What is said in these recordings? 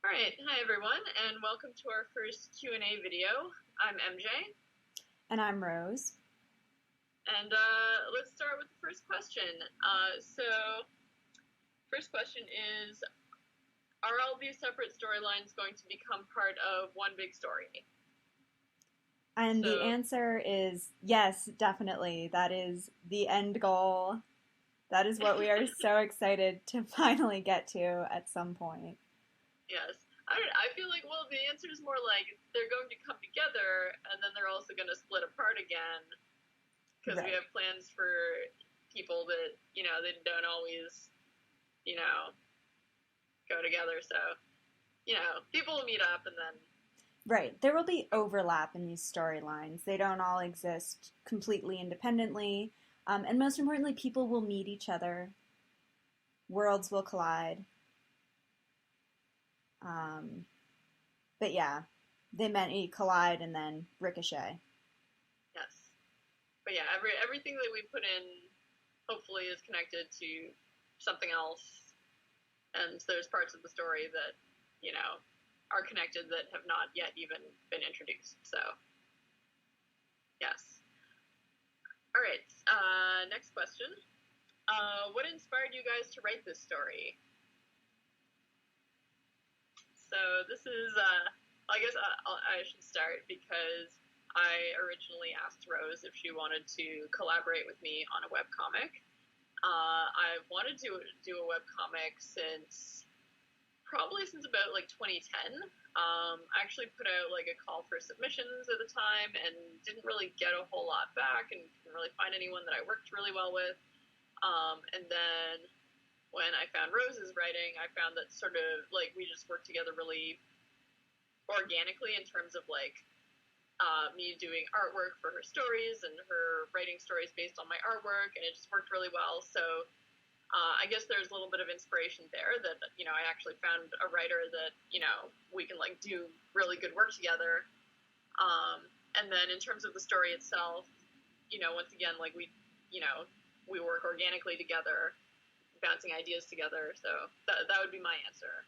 Alright, hi everyone, and welcome to our first Q&A video. I'm MJ, And I'm Rose. and let's start with the first question. First question is, are all these separate storylines going to become part of one big story? And the answer is yes, definitely. That is the end goal. That is what we are so excited to finally get to at some point. Yes. I feel like, well, the answer is more like they're going to come together, and then they're also going to split apart again, because we have plans for people that, they don't always, go together, so, people will meet up, and then... Right. There will be overlap in these storylines. They don't all exist completely independently, and most importantly, people will meet each other. Worlds will collide. But yeah, they meant collide and then ricochet. Yes. But yeah, everything that we put in hopefully is connected to something else. And there's parts of the story that, are connected that have not yet even been introduced. So, yes. All right, next question. What inspired you guys to write this story? So this is, I guess I should start because I originally asked Rose if she wanted to collaborate with me on a webcomic. I've wanted to do a webcomic probably since about 2010. I actually put out a call for submissions at the time and didn't really get a whole lot back and didn't really find anyone that I worked really well with. And then when I found Rose's writing, I found that sort of, we just worked together really organically in terms of, me doing artwork for her stories and her writing stories based on my artwork, and it just worked really well. So I guess there's a little bit of inspiration there that, I actually found a writer that, we can, do really good work together. And then in terms of the story itself, once again, we work organically together, bouncing ideas together, so that would be my answer.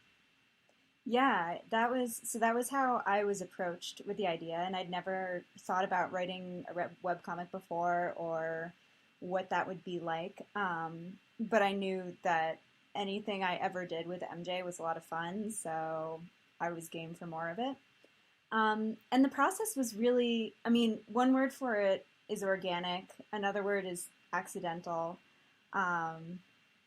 Yeah, that was how I was approached with the idea, and I'd never thought about writing a webcomic before or what that would be like. But I knew that anything I ever did with MJ was a lot of fun, so I was game for more of it. And the process was really, one word for it is organic, another word is accidental.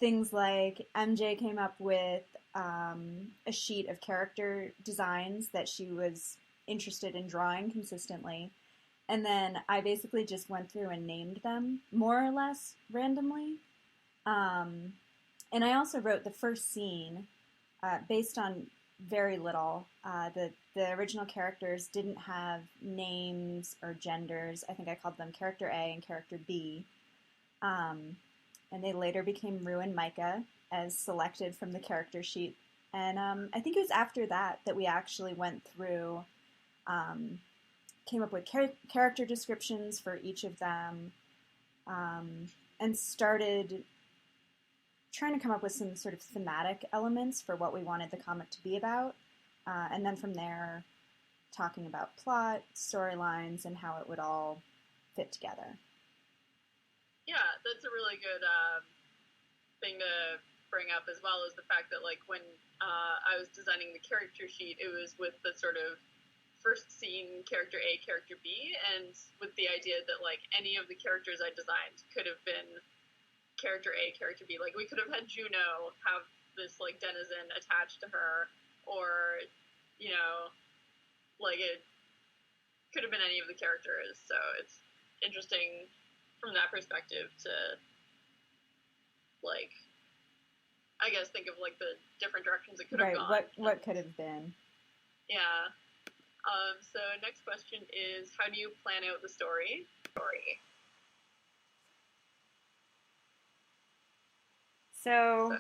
Things like MJ came up with a sheet of character designs that she was interested in drawing consistently. And then I basically just went through and named them more or less randomly. And I also wrote the first scene based on very little. The original characters didn't have names or genders. I think I called them Character A and Character B. And they later became Rue and Micah, as selected from the character sheet. And I think it was after that we actually went through, came up with character descriptions for each of them, and started trying to come up with some sort of thematic elements for what we wanted the comic to be about. And then from there, talking about plot, storylines, and how it would all fit together. Yeah, that's a really good thing to bring up, as well as the fact that when I was designing the character sheet, it was with the sort of first scene character A, character B, and with the idea that any of the characters I designed could have been character A, character B. We could have had Juno have this denizen attached to her, or it could have been any of the characters. So it's interesting from that perspective to I guess think of the different directions it could have gone. What could have been. Yeah. So next question is, how do you plan out the story? So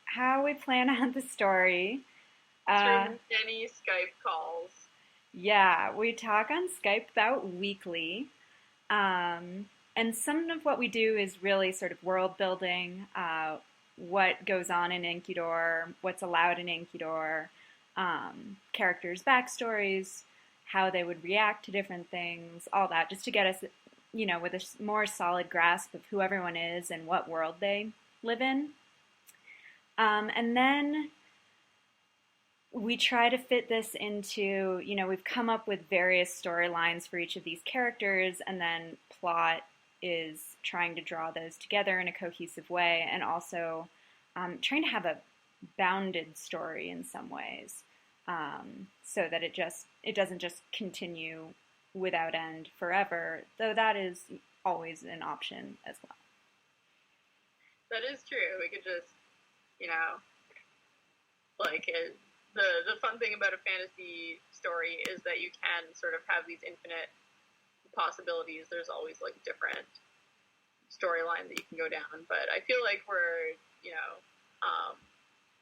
how we plan out the story. Through many Skype calls. Yeah, we talk on Skype about weekly. And some of what we do is really sort of world building, what goes on in Inkudor, what's allowed in Inkudor, characters' backstories, how they would react to different things, all that, just to get us, with a more solid grasp of who everyone is and what world they live in. And then we try to fit this into, we've come up with various storylines for each of these characters, and then plot is trying to draw those together in a cohesive way, and also trying to have a bounded story in some ways, so that it doesn't just continue without end forever, though that is always an option as well. That is true. We could just, the fun thing about a fantasy story is that you can sort of have these infinite possibilities. There's always like different storyline that you can go down, but I feel like we're,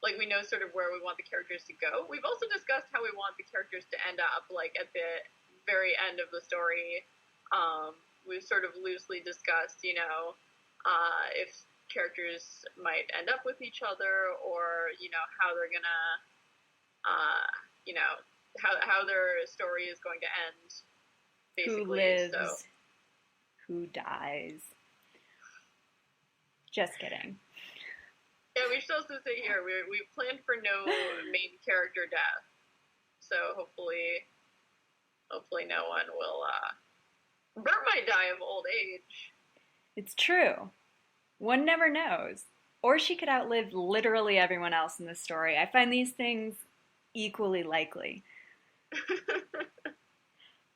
like we know sort of where we want the characters to go. We've also discussed how we want the characters to end up, like at the very end of the story. We've sort of loosely discussed, if characters might end up with each other, or how they're gonna how their story is going to end, basically. Who lives, who dies. Just kidding. Yeah, we should also say here we've planned for no main character death, so hopefully no one will. Bert might die of old age. It's true. One never knows. Or she could outlive literally everyone else in the story. I find these things equally likely.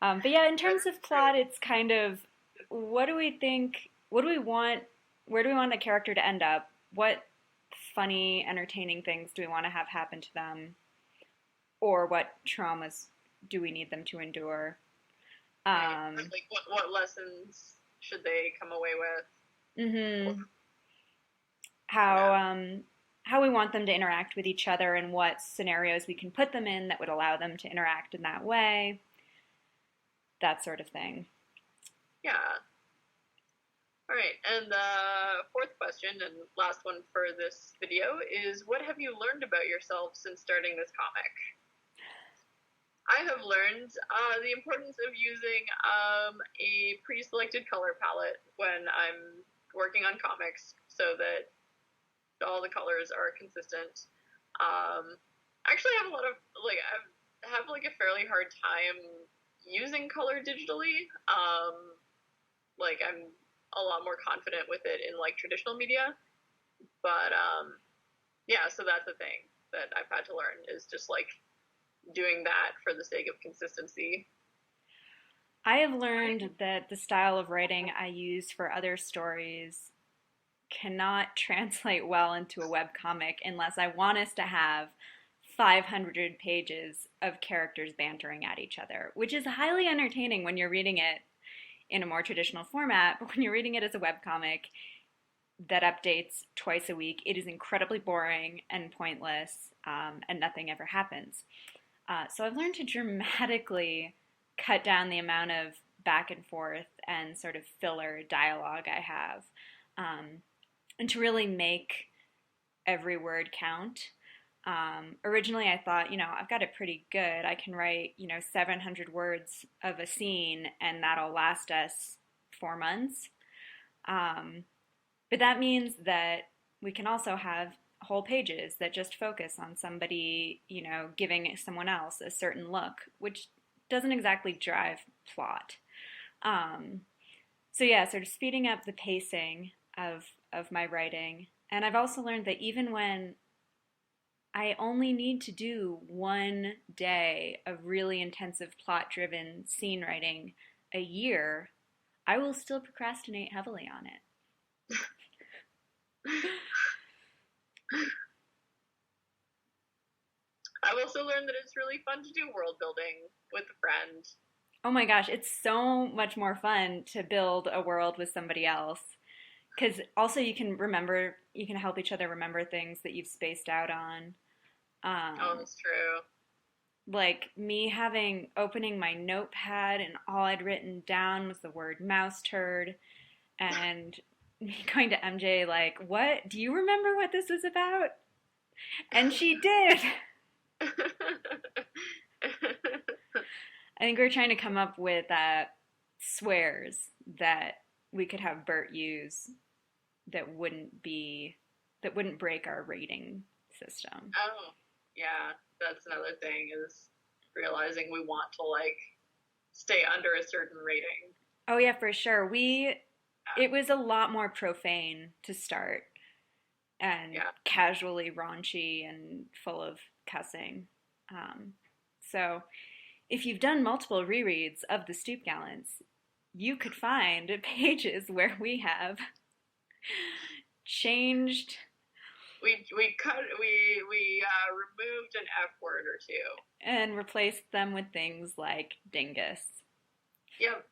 But yeah, in terms of plot, it's kind of, what do we think, what do we want, where do we want the character to end up? What funny, entertaining things do we want to have happen to them? Or what traumas do we need them to endure? Like what lessons should they come away with? Mm-hmm. How we want them to interact with each other, and what scenarios we can put them in that would allow them to interact in that way. That sort of thing. Yeah. All right, and the fourth question and last one for this video is, what have you learned about yourself since starting this comic? I have learned the importance of using a pre-selected color palette when I'm working on comics, so that all the colors are consistent. Actually, I have a lot of I have a fairly hard time using color digitally. I'm a lot more confident with it in traditional media, but yeah, so that's the thing that I've had to learn, is just doing that for the sake of consistency. I have learned that the style of writing I use for other stories cannot translate well into a webcomic unless I want us to have 500 pages of characters bantering at each other, which is highly entertaining when you're reading it in a more traditional format, but when you're reading it as a webcomic that updates twice a week, it is incredibly boring and pointless, and nothing ever happens. So I've learned to dramatically cut down the amount of back and forth and sort of filler dialogue I have, and to really make every word count. Originally I thought, I've got it pretty good. I can write, 700 words of a scene and that'll last us 4 months. But that means that we can also have whole pages that just focus on somebody, giving someone else a certain look, which doesn't exactly drive plot. So yeah, sort of speeding up the pacing of my writing. And I've also learned that even when I only need to do 1 day of really intensive plot-driven scene writing a year, I will still procrastinate heavily on it. I've also learned that it's really fun to do world building with a friend. Oh my gosh, it's so much more fun to build a world with somebody else. Because also you can help each other remember things that you've spaced out on. Oh, that's true. Like me opening my notepad and all I'd written down was the word mouse turd, and me going to MJ like, what? Do you remember what this was about? And she did. think we were trying to come up with swears that we could have Bert use that wouldn't break our rating system. Oh, yeah, that's another thing is realizing we want to like stay under a certain rating. Oh yeah, for sure. It was a lot more profane to start and Yeah. casually raunchy and full of cussing. So if you've done multiple rereads of the Stoop Gallants, you could find pages where we have changed. We removed an F word or two And replaced them with things like dingus. Yep.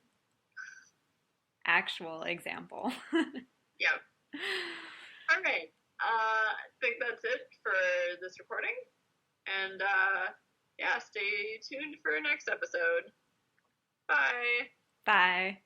Actual example. Yep. All right. I think that's it for this recording. And yeah, stay tuned for next episode. Bye. Bye.